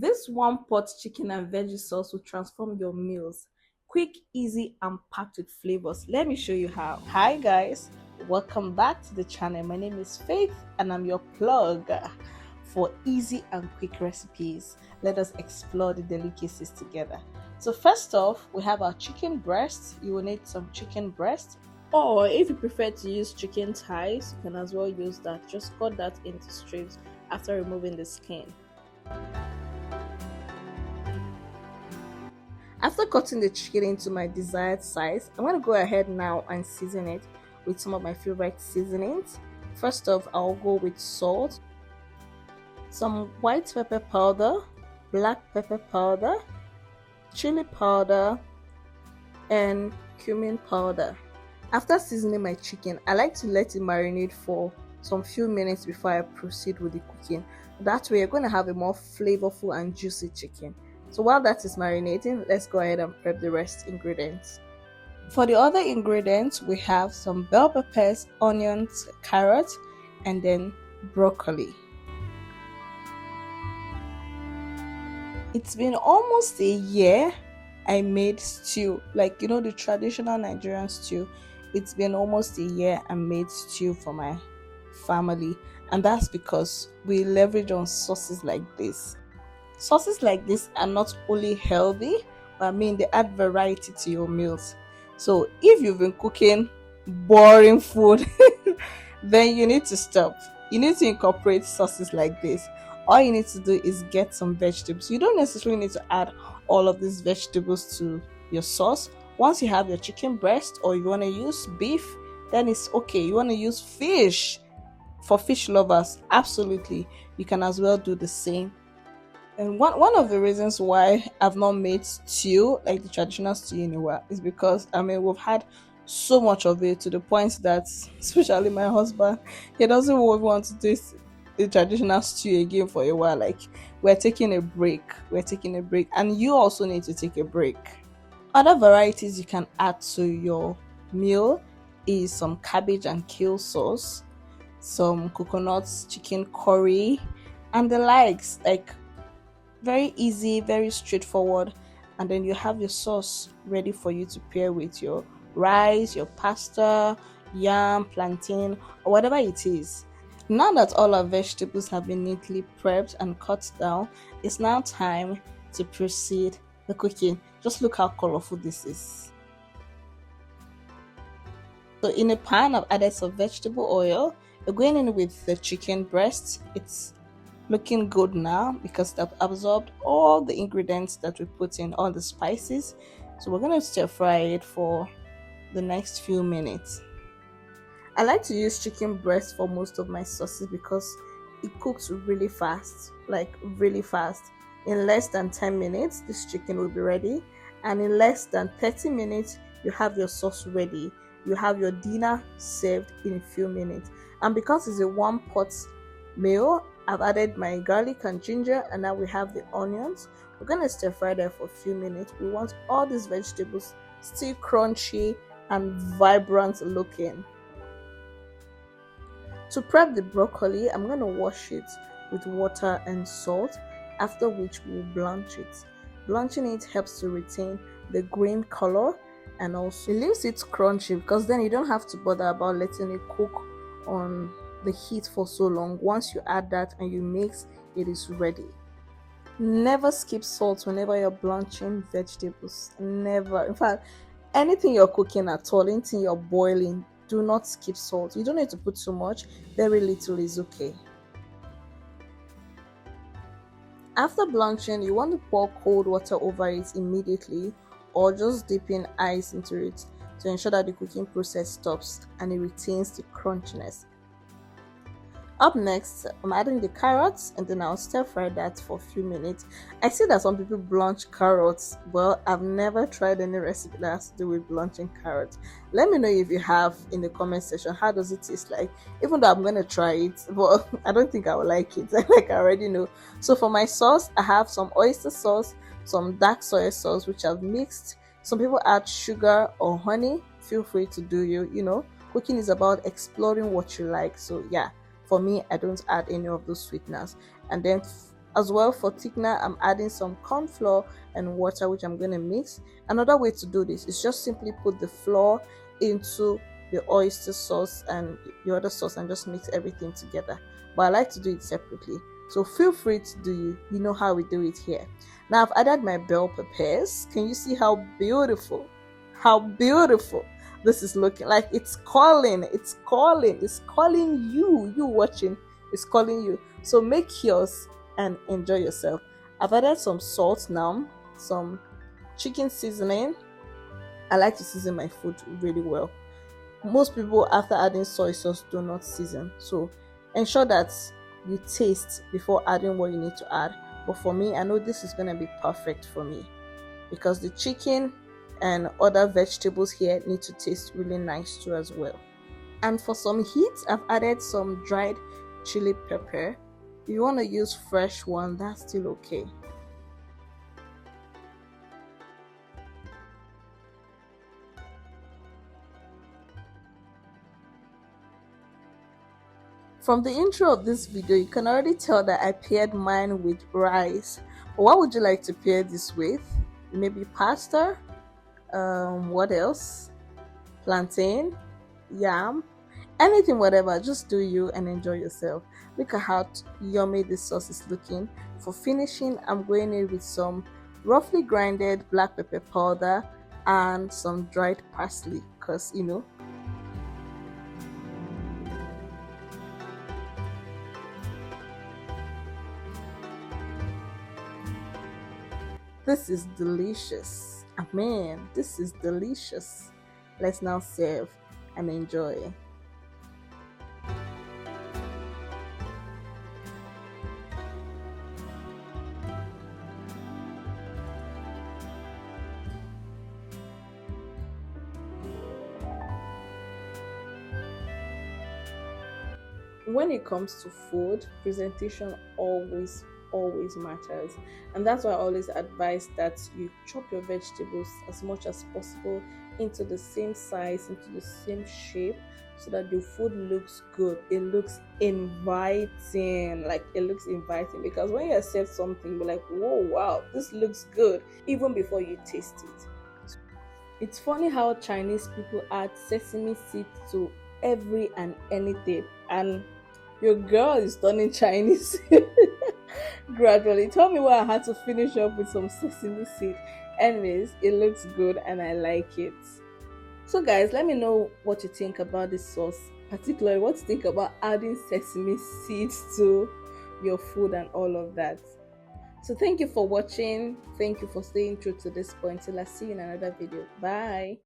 This one pot chicken and veggie sauce will transform your meals. Quick, easy, and packed with flavors. Let me show you how. Hi guys, welcome back to the channel. My name is Faith and I'm your plug for easy and quick recipes. Let us explore the delicacies together. So first off, we have our chicken breast. You will need some chicken breast, or if you prefer to use chicken thighs, you can as well use that. Just cut that into strips after removing the skin. After cutting the chicken into my desired size, I'm going to go ahead now and season it with some of my favorite seasonings. First off, I'll go with salt, some white pepper powder, black pepper powder, chili powder, and cumin powder. After seasoning my chicken, I like to let it marinate for some few minutes before I proceed with the cooking. That way you're going to have a more flavorful and juicy chicken. So while that is marinating, let's go ahead and prep the rest ingredients. For the other ingredients, we have some bell peppers, onions, carrots, and then broccoli. It's been almost a year I made stew, like the traditional Nigerian stew. It's been almost a year I made stew for my family, and that's because we leverage on sauces like this. Sauces like this are not only healthy, but they add variety to your meals. So if you've been cooking boring food, then you need to stop. You need to incorporate sauces like this. All you need to do is get some vegetables. You don't necessarily need to add all of these vegetables to your sauce. Once you have your chicken breast, or you want to use beef, then it's okay. You want to use fish, for fish lovers, absolutely, you can as well do the same. And one of the reasons why I've not made stew, like the traditional stew, in a while, is because we've had so much of it to the point that, especially my husband, he doesn't want to do the traditional stew again for a while. Like, we're taking a break. And you also need to take a break. Other varieties you can add to your meal is some cabbage and kale sauce, some coconut chicken curry, and the likes. Like, very easy, very straightforward. And then you have your sauce ready for you to pair with your rice, your pasta, yam, plantain, or whatever it is. Now that all our vegetables have been neatly prepped and cut down, it's now time to proceed the cooking. Just look how colorful this is. So in a pan, I've added some vegetable oil. We're going in with the chicken breast. It's looking good now because they've absorbed all the ingredients that we put in, all the spices. So we're going to stir fry it for the next few minutes. I like to use chicken breast for most of my sauces because it cooks really fast, like really fast. In less than 10 minutes, this chicken will be ready, and in less than 30 minutes, you have your sauce ready. You have your dinner served in a few minutes. And because it's a one pot meal, I've added my garlic and ginger, and now we have the onions. We're going to stir fry that for a few minutes. We want all these vegetables still crunchy and vibrant looking. To prep the broccoli, I'm going to wash it with water and salt, after which we'll blanch it. Blanching it helps to retain the green color, and also it leaves it crunchy because then you don't have to bother about letting it cook on the heat for so long. Once you add that and you mix, it is ready. Never skip salt whenever you're blanching vegetables. Never. In fact, anything you're cooking at all, anything you're boiling, do not skip salt. You don't need to put too much. Very little is okay. After blanching, you want to pour cold water over it immediately, or just dip in ice into it to ensure that the cooking process stops and it retains the crunchiness. Up next, I'm adding the carrots, and then I'll stir fry that for a few minutes. I see that some people blanch carrots. Well, I've never tried any recipe that has to do with blanching carrots. Let me know if you have in the comment section. How does it taste like? Even though I'm going to try it, but I don't think I will like it. Like I already know. So for my sauce, I have some oyster sauce, some dark soy sauce, which I've mixed. Some people add sugar or honey. Feel free to do you. Cooking is about exploring what you like. So yeah. For me, I don't add any of those sweeteners. And then As well, for thickener, I'm adding some corn flour and water, which I'm going to mix. Another way to do this is just simply put the flour into the oyster sauce and the other sauce and just mix everything together. But I like to do it separately. So feel free to do you. You know how we do it here. Now I've added my bell peppers. Can you see how beautiful? How beautiful this is looking? Like it's calling, it's calling, it's calling you. You watching, it's calling you. So make yours and enjoy yourself. I've added some salt now, some chicken seasoning. I like to season my food really well. Most people, after adding soy sauce, do not season. So ensure that you taste before adding what you need to add. But for me, I know this is going to be perfect for me because the chicken and other vegetables here need to taste really nice too as well. And for some heat, I've added some dried chili pepper. If you want to use fresh one, that's still okay. From the intro of this video, you can already tell that I paired mine with rice. But what would you like to pair this with? Maybe pasta? What else? Plantain? Yam? Anything, whatever. Just do you and enjoy yourself. Look at how yummy this sauce is looking. For finishing, I'm going in with some roughly grinded black pepper powder and some dried parsley because this is delicious. Amen. This is delicious. Let's now serve and enjoy. When it comes to food, presentation always matters, and that's why I always advise that you chop your vegetables as much as possible into the same size, into the same shape, so that your food looks good. It looks inviting, like it looks inviting, because when you accept something, you're like, whoa, wow, this looks good even before you taste it. It's funny how Chinese people add sesame seeds to every and anything, and your girl is turning Chinese gradually. Tell me why I had to finish up with some sesame seed. Anyways, it looks good and I like it. So, guys, let me know what you think about this sauce, particularly what you think about adding sesame seeds to your food and all of that. So, thank you for watching. Thank you for staying true to this point. Till I see you in another video. Bye.